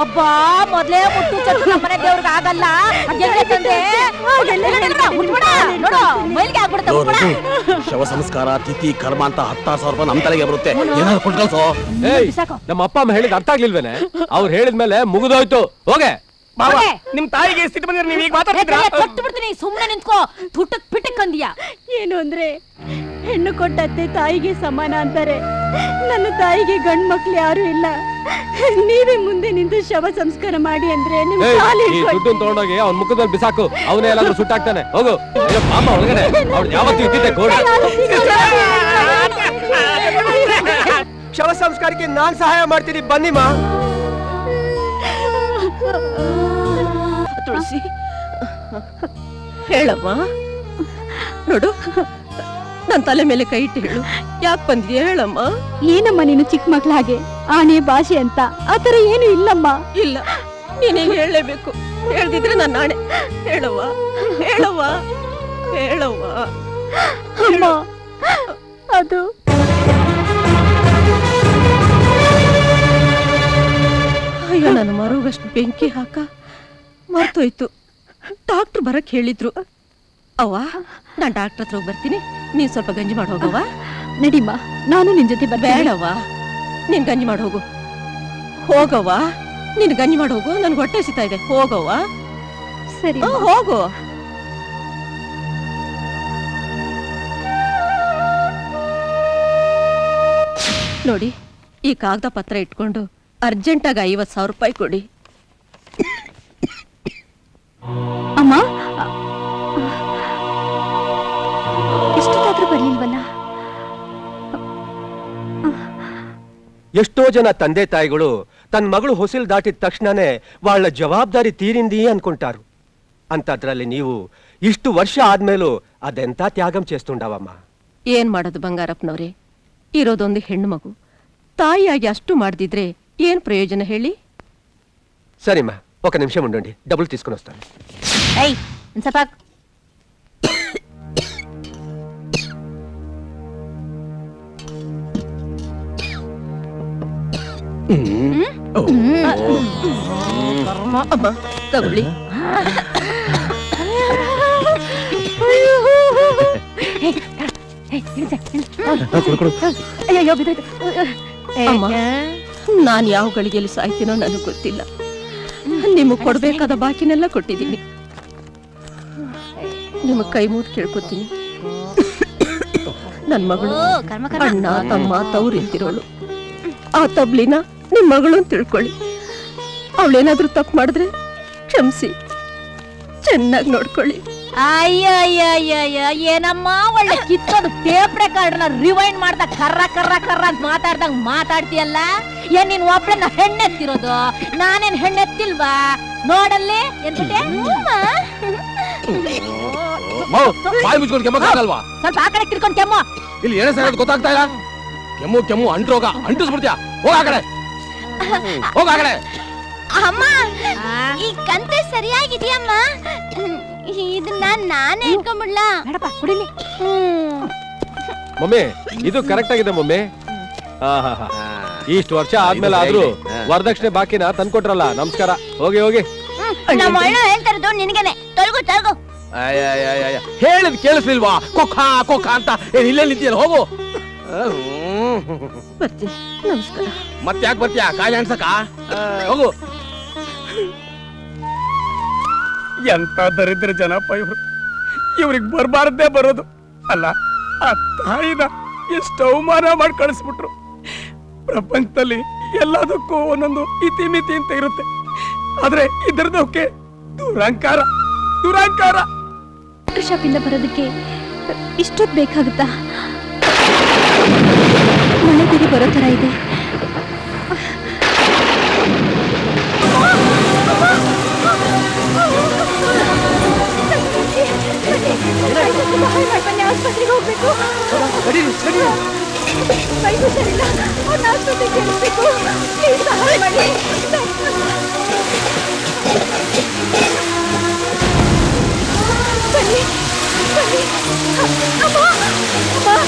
ಅಬ್ಬಾ ಮೊದಲೇ ಮುಟ್ಟು ಚಟ್ಟು ನಮ್ಮನೆ ದೇವ್ರಿಗೆ ಆಗಲ್ಲ ಶವ ಸಂಸ್ಕಾರ ತಿಥಿ ಕರ್ಮ ಅಂತ 10,000 ರೂಪಾಯಿ ನಮ್ ತಲೆಗೆ ಬರುತ್ತೆ. ಏನಾದ್ರು ಕೊಟ್ಕಳ್ಸೋ. ನಮ್ಮ ಅಪ್ಪ ಅಮ್ಮ ಹೇಳಿದ್ ಅರ್ಥ ಆಗ್ಲಿಲ್ವೇನೆ? ಅವ್ರು ಹೇಳಿದ್ಮೇಲೆ ಮುಗಿದೋಯ್ತು. ಹೋಗೆ ನಿಮ್ ತಾಯಿಗೆ ಸ್ಥಿತಿ ಬಂದ್ರೆ ನೀವ್ ಈಗ ಮಾತಾಡ್ತಿದ್ರಾ? ಬಿಡ್ತೀನಿ, ಸುಮ್ಮನೆ ನಿಂತ್ಕೋ. ತುಟಕ್ ಪಿಟಕ್ ಅಂದಿಯಾ ಏನು ಅಂದ್ರೆ ಹೆಣ್ಣು ಕೊಟ್ಟತ್ತೆ ತಾಯಿಗೆ ಸಮಾನ ಅಂತಾರೆ. ನನ್ನ ತಾಯಿಗೆ ಗಂಡ್ ಮಕ್ಳು ಯಾರು ಇಲ್ಲ. ನೀವೇ ಮುಂದೆ ನಿಂತು ಶವ ಸಂಸ್ಕಾರ ಮಾಡಿ ಅಂದ್ರೆ ನಿಮ್ ಕಾಲು ದುಡ್ಡು ತಗೊಂಡೋಗಿ ಅವ್ನ ಮುಖದಲ್ಲಿ ಬಿಸಾಕು. ಅವನೇ ಎಲ್ಲಾದ್ರೂ ಸುಟ್ಟಾಕ್ತಾನೆ. ಹೋಗು ಪಾಪ ಒಳಗಡೆ. ಅವ್ರು ಯಾವತ್ತೂ ಇದ್ದಿದ್ದೆ ಗೋಡ. ಶವ ಸಂಸ್ಕಾರಕ್ಕೆ ನಾನ್ ಸಹಾಯ ಮಾಡ್ತೀನಿ, ಬನ್ನಿಮ್ಮ. ತುಳಸಿ ಹೇಳಮ್ಮ. ನೋಡು, ನನ್ ತಲೆ ಮೇಲೆ ಕೈ ಇಟ್ಟು ಹೇಳು, ಯಾಕೆ ಬಂದಿದ್ಯಾ ಹೇಳಮ್ಮ. ಏನಮ್ಮ ನೀನು ಚಿಕ್ಕ ಮಕ್ಳ ಹಾಗೆ ಆನೆ ಭಾಷೆ ಅಂತ ಆತರ ಏನು ಇಲ್ಲಮ್ಮ. ಇಲ್ಲ, ನೀನೇ ಹೇಳಲೇಬೇಕು. ಹೇಳ್ದಿದ್ರೆ ನನ್ನ ಆಣೆ. ಹೇಳವ್ವ, ಹೇಳವ್ವ, ಹೇಳವ್ವ. ಅಮ್ಮ, ಅದು ಅಯ್ಯೋ, ನನ್ನ ಮರುಗಷ್ಟು ಬೆಂಕಿ ಹಾಕ ಮರ್ತೋಯ್ತು. ಡಾಕ್ಟರ್ ಬರಕ್ ಹೇಳಿದ್ರು. ಅವ್ವ, ನಾನ್ ಡಾಕ್ಟರ್ ಹತ್ರ ಹೋಗಿ ಬರ್ತೀನಿ, ನೀನ್ ಸ್ವಲ್ಪ ಗಂಜಿ ಮಾಡಿ ಹೋಗವ್ವ. ನಡಿಮ್ಮ, ನಾನು ನಿನ್ ಜೊತೆ ಬೇಡವ್ವ, ನೀನ್ ಗಂಜಿ ಮಾಡಿ ಹೋಗು. ಹೋಗವ್ವ, ನೀನ್ ಗಂಜಿ ಮಾಡಿ ಹೋಗು, ನನ್ಗೆ ಹೊಟ್ಟೆ ಸಿಗ್ತಾ ಇದೆ. ಹೋಗವ್ವ. ಸರಿ, ಹೋಗು. ನೋಡಿ, ಈ ಕಾಗದ ಪತ್ರ ಇಟ್ಕೊಂಡು ಅರ್ಜೆಂಟಾಗಿ 50,000 ರೂಪಾಯಿ ಕೊಡಿ. ಅಮ್ಮ, ಇಷ್ಟೊತ್ತಾದ್ರೂ ಬರ್ಲಿಲ್ವಲ್ಲ? ಎಷ್ಟೋ ಜನ ತಂದೆ ತಾಯಿಗಳು ತನ್ನ ಮಗಳು ಹೊಸಿಲ್ ದಾಟಿದ ತಕ್ಷಣನೇ వాళ్ళ ಜವಾಬ್ದಾರಿ ತೀರಿಂದಿ ಅನ್ಕೊಂಟಾರು. ಅಂತದ್ರಲ್ಲಿ ನೀವು ಇಷ್ಟು ವರ್ಷ ಆದ್ಮೇಲೂ ಅದೆಂತ ತ್ಯಾಗಂ చేస్తుండవಮ್ಮ. ಏನ್ ಮಾಡೋದು ಬಂಗಾರಪ್ಪನವ್ರೆ, ಇರೋದೊಂದು ಹೆಣ್ಣು ಮಗು. ತಾಯಿಯಾಗಿ ಅಷ್ಟು ಮಾಡ್ದಿದ್ರೆ ಏನ್ ಪ್ರಯೋಜನ ಹೇಳಿ? ಸರಿಮ್ಮ, ఒక నిమిషం ఉండండి, డబ్బులు తీసుకుని వస్తాను. ತಗೊಳ್ಳಿ. ನಾನ್ ಯಾವ ಗಳಿಗೆಯಲ್ಲಿ ಸಾಯ್ತೀನೋ ನನಗೆ ಗೊತ್ತಿಲ್ಲ. ನಿಮಗ್ ಕೊಡ್ಬೇಕಾದ ಬಾಕಿನೆಲ್ಲ ಕೊಟ್ಟಿದ್ದೀನಿ. ನಿಮಗ್ ಕೈ ಮುಗಿದು ಕೇಳ್ಕೊತೀನಿ. ನನ್ ಮಗಳು ಅಣ್ಣ ತಮ್ಮ ತವ್ರಿರ್ತಿರೋಳು. ಆ ತಬ್ಲಿನ ನಿಮ್ ಮಗಳು ಅಂತ ತಿಳ್ಕೊಳ್ಳಿ. ಅವಳೇನಾದ್ರೂ ತಪ್ಪು ಮಾಡಿದ್ರೆ ಕ್ಷಮಿಸಿ, ಚೆನ್ನಾಗಿ ನೋಡ್ಕೊಳ್ಳಿ. ಅಯ್ಯ ಏನಮ್ಮ ಒಳ್ಳೆ ಕಿತ್ತೋದು ಟೇಪ್ ರೆಕಾರ್ಡ್ನ ರಿವೈಂಡ್ ಮಾಡ್ತಾ ಕರ್ರ ಕರ್ರ ಕರ್ರ ಅಂತ ಮಾತಾಡ್ದಂಗ್ ಮಾತಾಡ್ತೀಯಲ್ಲ. ಏನ್ ನೀನ್ ಒಬ್ಳನ್ನ ಹೆಣ್ಣೆತ್ತಿರೋದು? ನಾನೇನ್ ಹೆಣ್ಣೆತ್ತಿಲ್ವಾ? ನೋಡಲ್ಲಿ ಏನ್ಬಿಟ್ಟೆ? ಸ್ವಲ್ಪ ಆ ಕಡೆ ತಿರ್ಕೊಂಡ್ ಕೆಮ್ಮು. ಇಲ್ಲಿ ಏನೇ ಸರ್ ಗೊತ್ತಾಗ್ತಾ ಇಲ್ಲ. ಕೆಮ್ಮು ಕೆಮ್ಮು ಅಂಟ್ರೋಗ ಅಂಟಿಸ್ಬಿಡ್ತೀಯ. ಹೋಗ ಕಡೆ, ಹೋಗ ಕಡೆ. ಅಮ್ಮ, ಈ ಕಂತೆ ಸರಿಯಾಗಿದೆಯಮ್ಮ. ಇದನ್ನ ನಾನೇ ಇಟ್ಕೊಂಡ್ಬಿಡ್ಲಾ? ಬೇಡಪ್ಪ, ಕುಡಿಲಿ. ಮಮ್ಮಿ, ಇದು ಕರೆಕ್ಟ್ ಆಗಿದೆ ಮಮ್ಮಿ. ಇಷ್ಟು ವರ್ಷ ಆದ್ಮೇಲೆ ಆದ್ರೂ ವರದಕ್ಷಿಣೆ ಬಾಕಿನ ತಂದ್ಕೊಟ್ರಲ್ಲ, ನಮಸ್ಕಾರ. ಹೋಗಿ ಹೋಗಿ. ನಮ್ಮ ಅಣ್ಣ ಹೇಳ್ತಾರದು ನಿನಗೇನೆ. ತೊಲಗು ತೊಲಗು. ಹೇಳಿದ್ ಕೇಳಿಸ್ಲಿಲ್ವಾ? ಕೊಕ್ಕ ಕೊಕ್ಕ ಅಂತ ಇಲ್ಲೇ ನಿಂತಿಯಲ್ಲ, ಹೋಗು. ಬರ್ತೀನಿ, ನಮಸ್ಕಾರ. ಮತ್ತೆ ಯಾಕೆ ಬರ್ತೀಯ? ಕಾಯಿ ಅನ್ಸಕ ಹೋಗು. ಎಂತ ದರಿದ್ರ ಜನಪ್ಪ ಇವ್ರು. ಇವ್ರಿಗೆ ಬರ್ಬಾರ್ದೇ ಬರೋದು ಅಲ್ಲ. ಆ ತಾಯಿನ ಎಷ್ಟು ಅವಮಾನ ಮಾಡಿ ಕಳಿಸ್ಬಿಟ್ರು. ಪ್ರಪಂಚದಲ್ಲಿ ಎಲ್ಲದಕ್ಕೂ ಒಂದೊಂದು ಇತಿಮಿತಿ ಅಂತ ಇರುತ್ತೆ. ಆದ್ರೆ ಇದರದಕ್ಕೆ ದುರಂಕಾರ ದುರಂಕಾರ. ಶಾಪಿಂದ ಬರೋದಕ್ಕೆ ಇಷ್ಟೊತ್ತು ಬೇಕಾಗುತ್ತಾ? ಮಳೆ ಬಿಡಿ ಬರೋ ತರ ಇದೆ. ಆಸ್ಪತ್ರೆಗೆ ಹೋಗ್ಬೇಕು. ಕೈಗೂ ಸರಿಲ್ಲ, ಆಸ್ಪತ್ರೆಗೆ ಕೇಳಿಸ್ಬೇಕು. ಸಹಾಯ ಮಾಡಿ. ಬನ್ನಿ ಬನ್ನಿ. ಅಮ್ಮ, ಅಮ್ಮ,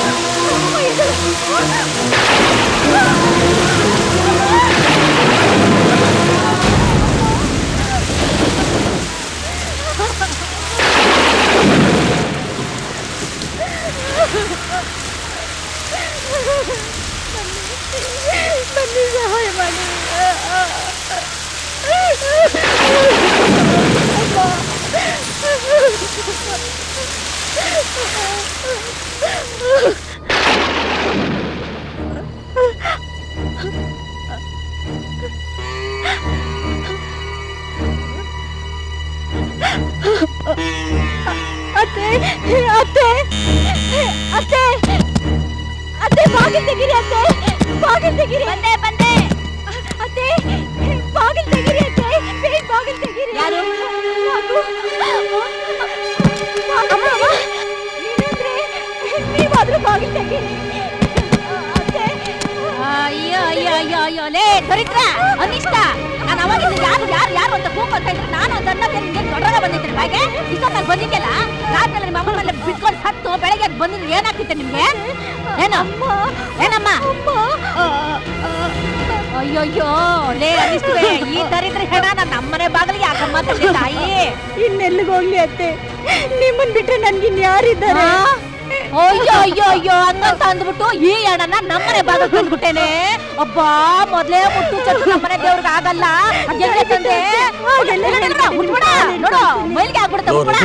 ಅತ್ತೆ ಅತ್ತೆ ಅತ್ತೆ ಬಾಗಿಲು ತೆಗೀರಿ ಅತ್ತೆ ಬಾಗಿಲು ತೆಗೀರಿ ಬಂದೆ ಬಂದೆ ಅತ್ತೆ ಬಾಗಿಲು ತೆಗೀರಿ ಅತ್ತೆ ಬೇಗ ಬಾಗಿಲು ತೆಗೀರಿ ಯಾರು? ನೀವಾದ್ರೂ ಬಾಗಿಲು ತೆಗೀರಿ ಅತ್ತೆ ಅಯ್ಯೋ ಅಯ್ಯೋ ಅಯ್ಯೋ ಅಯ್ಯೋ ಲೇ ದರಿದ್ರ ಅನಿಷ್ಟ ನಾನು ಅವಾಗಿಂದ ಯಾರು ಯಾರು ಯಾರು ಅಂತ ಕೂಗ್ಕೊಳ್ತಾ ಇದ್ರೆ ನಾನು ಒಂದು ಅನ್ನಕ್ಕೆ ನಿಮ್ಗೆ ದೊಡ್ಡಗ ಬಂದಿದ್ದೆ ಬಾಯಿಗೆ ಇಷ್ಟೊತ್ತಾಗಿ ಬಂದಿದ್ದೆಲ್ಲ ರಾತ್ರಿ ನಿಮ್ಮ ಅಮ್ಮ ಮೇಲೆ ಬಿಟ್ಕೊಂಡು ಸತ್ತು ಬೆಳಗ್ಗೆ ಬಂದಿದ್ರೆ ಏನಾಗ್ತಿತ್ತೆ ನಿಮ್ಗೆ ಏನು ಏನಮ್ಮ ಅಯ್ಯೋಯ್ಯೋ ಲೇ ಅನಿಸ್ತದೆ ಈ ದರಿದ್ರ ಹೆಣ ನನ್ನ ಅಮ್ಮನೆ ಬಾಗಿಲಿಗೆ ಯಾಕಮ್ಮ ತಂದೆ ತಾಯಿ ಇನ್ನೆಲ್ಲಿಗೆ ಹೋಗ್ಲಿ ಅತ್ತೆ ನಿಮ್ಮನ್ ಬಿಟ್ರೆ ನನ್ಗಿನ್ಯಾರಿದ್ದಾರೆ ಅಯ್ಯೋ ಅಯ್ಯೋ ಅಯ್ಯೋ ಹಂಗಂತ ಅಂದ್ಬಿಟ್ಟು ಈ ಹಣನ ನಮ್ಮನೆ ಬಾಗಿಲು ತಂದ್ಬಿಟ್ಟೇನೆ ಅಬ್ಬಾ ಮೊದ್ಲೇ ಮುಟ್ಟು ಚಟ್ಟು ನಮ್ಮನೆ ದೇವ್ರಿಗೆ ಆಗಲ್ಲ ಅದೆಲ್ಲ ತಂದೆ ನೋಡು ಮೈಲಿಗೆ ಆಗ್ಬಿಡುತ್ತೆ ಉಟ್ಬಿಡ.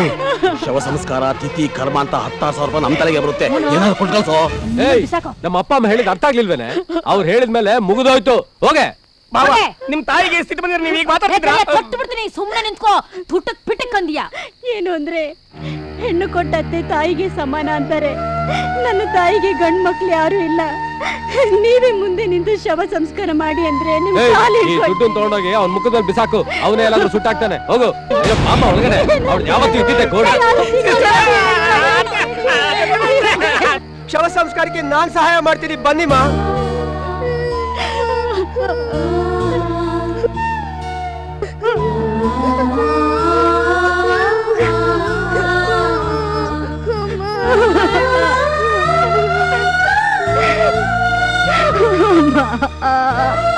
ಶವ ಸಂಸ್ಕಾರ ತಿಥಿ ಕರ್ಮ ಅಂತ 10,000 ರೂಪಾಯಿ ನಮ್ ತಲೆಗೆ ಬರುತ್ತೆ ಏನಾದ್ರು ಕೊಟ್ಟು ಕಳ್ಸೋ. ಏಯ್ ಬಿಸಾಕು. ನಮ್ಮ ಅಪ್ಪ ಅಮ್ಮ ಹೇಳಿದ್ ಅರ್ಥ ಆಗ್ಲಿಲ್ವೇನೆ ಅವ್ರು ಹೇಳಿದ್ಮೇಲೆ ಮುಗಿದೋಯ್ತು ಹೋಗೆ ಬಾಬಾ ಹೋಗೆ. ನಿಮ್ ತಾಯಿಗೆ ಸ್ಥಿತಿ ಬಂದಿದ್ರೆ ನೀವ್ ಈಗ ಏ, ಮಾತಾಡ್ತಿದ್ರ ತಲೆ ಕೊಟ್ಟು ಬಿಡ್ತೀನಿ ಸುಮ್ಮನೆ ನಿಂತ್ಕೋ ತುಟ್ಟಕ್ ಪಿಟಕ್ ಅಂದಿಯಾ ಏನು ಅಂದ್ರೆ ಹೆಣ್ಣು ಕೊಟ್ಟತ್ತೆ ತಾಯಿಗೆ ಸಮಾನ ಅಂತಾರೆ ನನ್ನ ತಾಯಿಗೆ ಗಂಡ್ ಮಕ್ಳು ಯಾರು ಇಲ್ಲ ನೀವೇ ಮುಂದೆ ನಿಂತು ಶವ ಸಂಸ್ಕಾರ ಮಾಡಿ ಅಂದ್ರೆ ನಿಮ್ ಏಯ್ ಕಾಲು ಈ ದುಡ್ಡು ತಗೊಂಡೋಗಿ ಅವ್ನ ಮುಖದಲ್ಲಿ ಬಿಸಾಕು ಅವನೇ ಎಲ್ಲಾದ್ರೂ ಸುಟ್ಟಾಕ್ತಾನೆ ಹೋಗು ಅಯ್ಯೋ ಪಾಪ ಒಳಗಡೆ ಅವ್ಳು ಯಾವತ್ತೂ ಇದ್ದಿದ್ದೆ ಗೋಡೆ ಶವ ಸಂಸ್ಕಾರಕ್ಕೆ ನಾನ್ ಸಹಾಯ ಮಾಡ್ತೀನಿ ಬನ್ನಿಮಾ. ಅಮ್ಮ